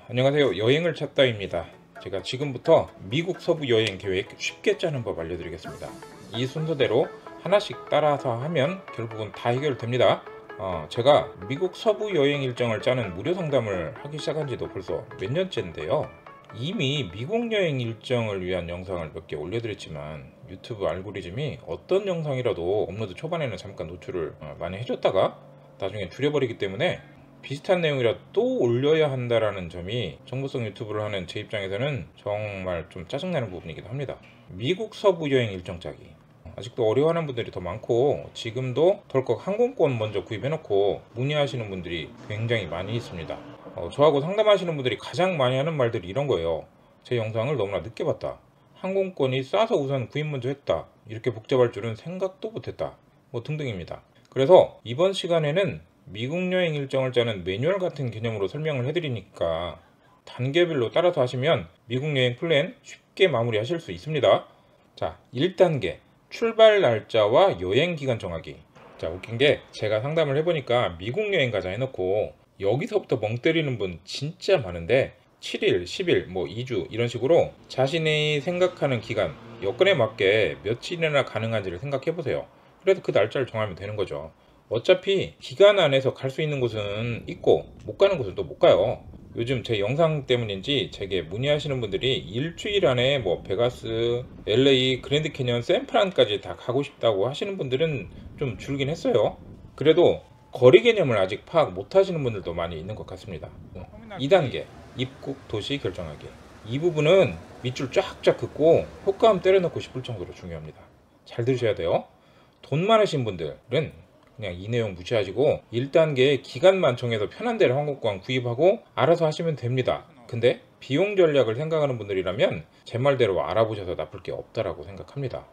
안녕하세요. 여행을 찾다입니다. 제가 지금부터 미국 서부 여행 계획 쉽게 짜는 법 알려드리겠습니다. 이 순서대로 하나씩 따라서 하면 결국은 다 해결됩니다. 제가 미국 서부 여행 일정을 짜는 무료 상담을 하기 시작한 지도 벌써 몇 년째인데요. 이미 미국 여행 일정을 위한 영상을 몇 개 올려드렸지만 유튜브 알고리즘이 어떤 영상이라도 업로드 초반에는 잠깐 노출을 많이 해줬다가 나중에 줄여버리기 때문에 비슷한 내용이라 또 올려야 한다라는 점이 정보성 유튜브를 하는 제 입장에서는 정말 좀 짜증나는 부분이기도 합니다. 미국 서부 여행 일정 짜기 아직도 어려워하는 분들이 더 많고 지금도 덜컥 항공권 먼저 구입해놓고 문의하시는 분들이 굉장히 많이 있습니다. 저하고 상담하시는 분들이 가장 많이 하는 말들이 이런 거예요. 제 영상을 너무나 늦게 봤다, 항공권이 싸서 우선 구입 먼저 했다, 이렇게 복잡할 줄은 생각도 못했다, 뭐 등등입니다. 그래서 이번 시간에는 미국 여행 일정을 짜는 매뉴얼 같은 개념으로 설명을 해드리니까 단계별로 따라서 하시면 미국 여행 플랜 쉽게 마무리하실 수 있습니다. 자, 1단계 출발 날짜와 여행 기간 정하기. 자, 웃긴 게 제가 상담을 해보니까 미국 여행 가자 해놓고 여기서부터 멍 때리는 분 진짜 많은데 7일, 10일, 뭐 2주 이런 식으로 자신이 생각하는 기간, 여건에 맞게 며칠이나 가능한지를 생각해보세요. 그래서 그 날짜를 정하면 되는 거죠. 어차피 기간 안에서 갈 수 있는 곳은 있고 못 가는 곳은 또 못 가요. 요즘 제 영상 때문인지 제게 문의하시는 분들이 일주일 안에 뭐 베가스, LA, 그랜드 캐니언, 샌프란까지 다 가고 싶다고 하시는 분들은 좀 줄긴 했어요. 그래도 거리 개념을 아직 파악 못 하시는 분들도 많이 있는 것 같습니다. 2단계 입국 도시 결정하기. 이 부분은 밑줄 쫙쫙 긋고 효과음 때려넣고 싶을 정도로 중요합니다. 잘 들으셔야 돼요. 돈 많으신 분들은 그냥 이 내용 무시하시고 1단계 기간만 정해서 편한 대로 항공권 구입하고 알아서 하시면 됩니다. 근데 비용 전략을 생각하는 분들이라면 제 말대로 알아보셔서 나쁠 게 없다라고 생각합니다.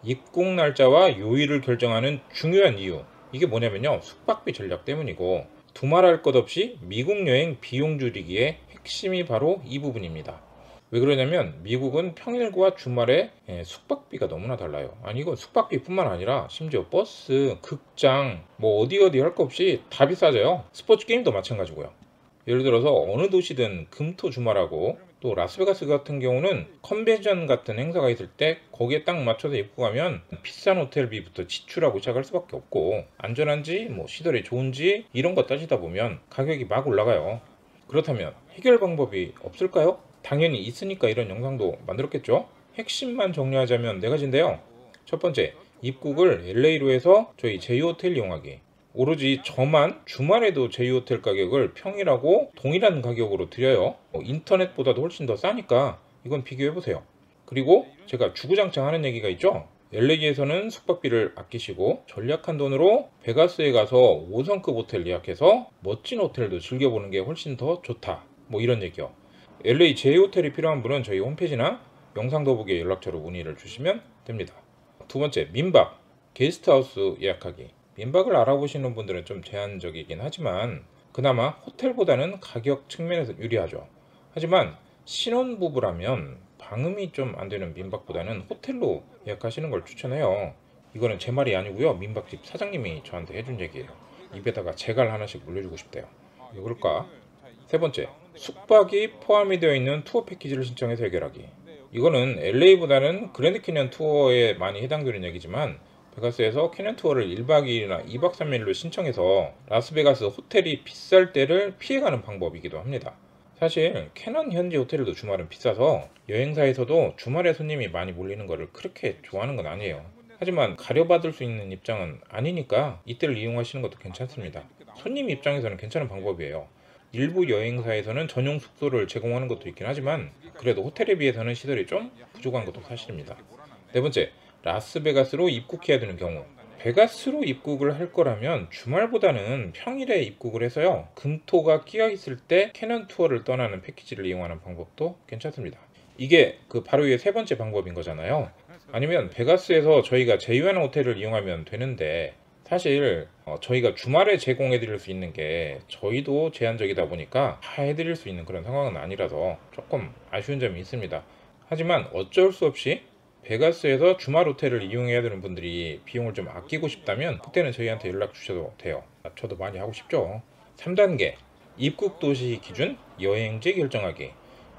입국 날짜와 요일을 결정하는 중요한 이유, 이게 뭐냐면요, 숙박비 전략 때문이고 두말할 것 없이 미국 여행 비용 줄이기의 핵심이 바로 이 부분입니다. 왜 그러냐면 미국은 평일과 주말에 숙박비가 너무나 달라요. 아니 이거 숙박비뿐만 아니라 심지어 버스, 극장, 뭐 어디 할 거 없이 다 비싸져요. 스포츠 게임도 마찬가지고요. 예를 들어서 어느 도시든 금토 주말하고 또 라스베가스 같은 경우는 컨벤션 같은 행사가 있을 때 거기에 딱 맞춰서 입국하면 비싼 호텔비부터 지출하고 시작할 수밖에 없고 안전한지 뭐 시설이 좋은지 이런 거 따지다 보면 가격이 막 올라가요. 그렇다면 해결 방법이 없을까요? 당연히 있으니까 이런 영상도 만들었겠죠. 핵심만 정리하자면 네 가지인데요. 첫 번째, 입국을 LA로 해서 저희 제이호텔 이용하기. 오로지 저만 주말에도 제이호텔 가격을 평일하고 동일한 가격으로 드려요. 인터넷보다도 훨씬 더 싸니까 이건 비교해보세요. 그리고 제가 주구장창 하는 얘기가 있죠. LA에서는 숙박비를 아끼시고 전략한 돈으로 베가스에 가서 5성급 호텔 예약해서 멋진 호텔도 즐겨보는 게 훨씬 더 좋다, 뭐 이런 얘기요. LA 제이호텔이 필요한 분은 저희 홈페이지나 영상 더보기에 연락처로 문의를 주시면 됩니다. 두 번째, 민박, 게스트하우스 예약하기. 민박을 알아보시는 분들은 좀 제한적이긴 하지만 그나마 호텔보다는 가격 측면에서 유리하죠. 하지만 신혼부부라면 방음이 좀 안되는 민박보다는 호텔로 예약하시는 걸 추천해요. 이거는 제 말이 아니고요, 민박집 사장님이 저한테 해준 얘기예요. 입에다가 제갈 하나씩 물려주고 싶대요. 왜 그럴까? 세 번째, 숙박이 포함이 되어 있는 투어 패키지를 신청해서 해결하기. 이거는 LA보다는 그랜드 캐니언 투어에 많이 해당되는 얘기지만 베가스에서 캐니언 투어를 1박 2일이나 2박 3일로 신청해서 라스베가스 호텔이 비쌀 때를 피해가는 방법이기도 합니다. 사실 캐넌 현지 호텔도 주말은 비싸서 여행사에서도 주말에 손님이 많이 몰리는 것을 그렇게 좋아하는 건 아니에요. 하지만 가려받을 수 있는 입장은 아니니까 이때를 이용하시는 것도 괜찮습니다. 손님 입장에서는 괜찮은 방법이에요. 일부 여행사에서는 전용 숙소를 제공하는 것도 있긴 하지만 그래도 호텔에 비해서는 시설이 좀 부족한 것도 사실입니다. 네 번째, 라스베가스로 입국해야 되는 경우. 베가스로 입국을 할 거라면 주말보다는 평일에 입국을 해서요, 금토가 끼어 있을 때 캐넌 투어를 떠나는 패키지를 이용하는 방법도 괜찮습니다. 이게 그 바로 위에 세 번째 방법인 거잖아요. 아니면 베가스에서 저희가 제휴하는 호텔을 이용하면 되는데 사실 저희가 주말에 제공해 드릴 수 있는 게 저희도 제한적이다 보니까 다 해드릴 수 있는 그런 상황은 아니라서 조금 아쉬운 점이 있습니다. 하지만 어쩔 수 없이 베가스에서 주말 호텔을 이용해야 되는 분들이 비용을 좀 아끼고 싶다면 그때는 저희한테 연락 주셔도 돼요. 저도 많이 하고 싶죠. 3단계 입국 도시 기준 여행지 결정하기.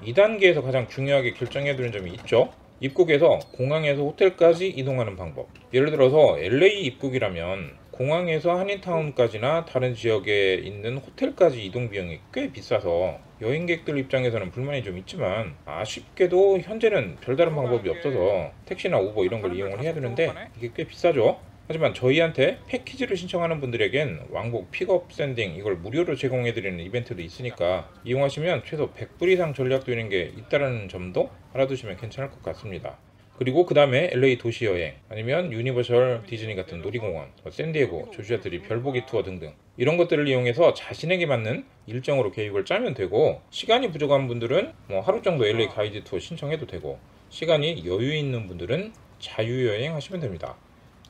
2단계에서 가장 중요하게 결정해야 되는 점이 있죠. 입국에서 공항에서 호텔까지 이동하는 방법. 예를 들어서 LA 입국이라면 공항에서 한인타운까지나 다른 지역에 있는 호텔까지 이동 비용이 꽤 비싸서 여행객들 입장에서는 불만이 좀 있지만, 아쉽게도 현재는 별다른 방법이 없어서 택시나 우버 이런 걸 이용을 해야 되는데 이게 꽤 비싸죠. 하지만 저희한테 패키지를 신청하는 분들에겐 왕복 픽업 샌딩 이걸 무료로 제공해드리는 이벤트도 있으니까 이용하시면 최소 100불 이상 절약되는 게 있다는 점도 알아두시면 괜찮을 것 같습니다. 그리고 그 다음에 LA 도시 여행, 아니면 유니버셜 디즈니 같은 놀이공원, 샌디에고, 조슈아트리 별보기 투어 등등 이런 것들을 이용해서 자신에게 맞는 일정으로 계획을 짜면 되고, 시간이 부족한 분들은 하루 정도 LA 가이드 투어 신청해도 되고, 시간이 여유 있는 분들은 자유여행 하시면 됩니다.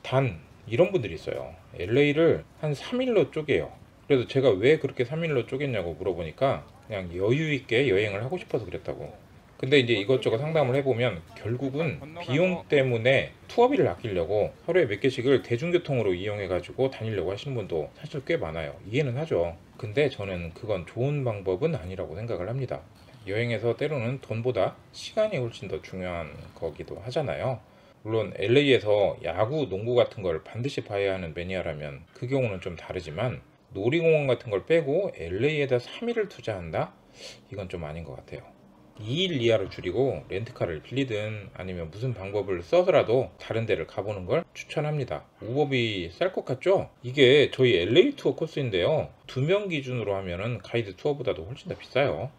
단 이런 분들이 있어요. LA를 한 3일로 쪼개요. 그래서 제가 왜 그렇게 3일로 쪼갰냐고 물어보니까 그냥 여유 있게 여행을 하고 싶어서 그랬다고. 근데 이제 이것저것 상담을 해보면 결국은 비용 때문에 투어비를 아끼려고 하루에 몇 개씩을 대중교통으로 이용해가지고 다니려고 하시는 분도 사실 꽤 많아요. 이해는 하죠. 근데 저는 그건 좋은 방법은 아니라고 생각을 합니다. 여행에서 때로는 돈보다 시간이 훨씬 더 중요한 거기도 하잖아요. 물론 LA에서 야구, 농구 같은 걸 반드시 봐야 하는 매니아라면 그 경우는 좀 다르지만, 놀이공원 같은 걸 빼고 LA에다 3일을 투자한다? 이건 좀 아닌 것 같아요. 2일 이하로 줄이고 렌트카를 빌리든 아니면 무슨 방법을 써서라도 다른 데를 가보는 걸 추천합니다. 우버비 쌀 것 같죠? 이게 저희 LA 투어 코스인데요, 2명 기준으로 하면은 가이드 투어보다도 훨씬 더 비싸요.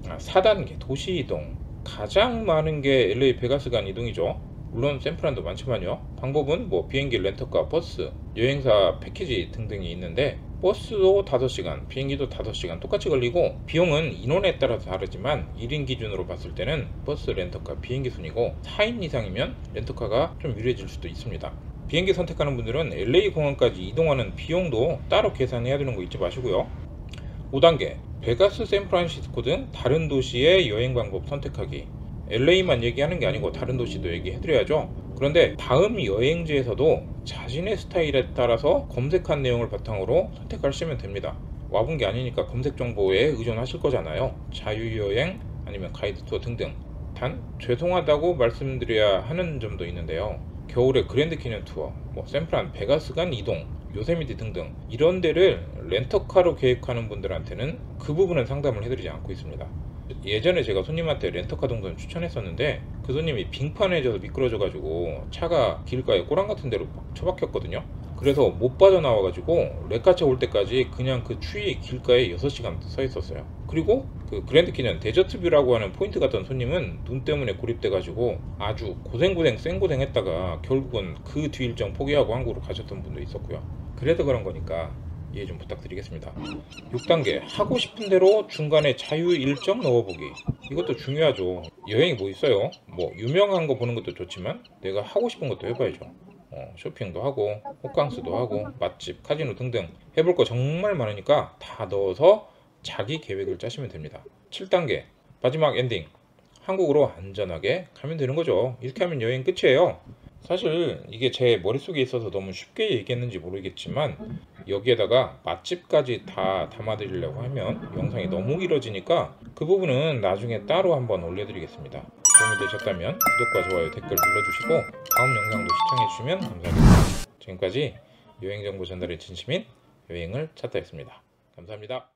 4단계 도시 이동. 가장 많은 게 LA 베가스 간 이동이죠. 물론 샌프란도 많지만요. 방법은 비행기 렌터카, 버스, 여행사 패키지 등등이 있는데, 버스도 5시간, 비행기도 5시간 똑같이 걸리고, 비용은 인원에 따라서 다르지만 1인 기준으로 봤을 때는 버스, 렌터카, 비행기 순이고, 4인 이상이면 렌터카가 좀 유리해질 수도 있습니다. 비행기 선택하는 분들은 LA 공항까지 이동하는 비용도 따로 계산해야 되는 거 잊지 마시고요. 5단계 베가스, 샌프란시스코 등 다른 도시의 여행 방법 선택하기. LA만 얘기하는 게 아니고 다른 도시도 얘기해드려야죠. 그런데 다음 여행지에서도 자신의 스타일에 따라서 검색한 내용을 바탕으로 선택하시면 됩니다. 와본 게 아니니까 검색 정보에 의존하실 거잖아요. 자유여행 아니면 가이드 투어 등등. 단 죄송하다고 말씀드려야 하는 점도 있는데요. 겨울에 그랜드 캐니언 투어, 샌프란, 베가스 간 이동, 요세미티 등등 이런 데를 렌터카로 계획하는 분들한테는 그 부분은 상담을 해드리지 않고 있습니다. 예전에 제가 손님한테 렌터카 동선 추천했었는데 그 손님이 빙판해져서 미끄러져가지고 차가 길가에 꼬랑 같은 데로 막 처박혔거든요. 그래서 못 빠져나와가지고 레카차 올 때까지 그냥 그 추위 길가에 6시간 서 있었어요. 그리고 그 그랜드 캐니언 데저트뷰라고 하는 포인트 갔던 손님은 눈 때문에 고립돼가지고 아주 고생 생고생했다가 결국은 그 뒤 일정 포기하고 한국으로 가셨던 분도 있었고요. 그래서 그런 거니까 이해 좀 부탁드리겠습니다. 6단계 하고 싶은 대로 중간에 자유 일정 넣어보기. 이것도 중요하죠. 여행이 뭐 있어요? 유명한 거 보는 것도 좋지만 내가 하고 싶은 것도 해봐야죠. 쇼핑도 하고 호캉스도 하고 맛집, 카지노 등등 해볼 거 정말 많으니까 다 넣어서 자기 계획을 짜시면 됩니다. 7단계 마지막 엔딩. 한국으로 안전하게 가면 되는 거죠. 이렇게 하면 여행 끝이에요. 사실 이게 제 머릿속에 있어서 너무 쉽게 얘기했는지 모르겠지만, 여기에다가 맛집까지 다 담아드리려고 하면 영상이 너무 길어지니까 그 부분은 나중에 따로 한번 올려드리겠습니다. 도움이 되셨다면 구독과 좋아요, 댓글 눌러주시고 다음 영상도 시청해주시면 감사하겠습니다. 지금까지 여행정보 전달의 진심인 여행을 찾다였습니다. 감사합니다.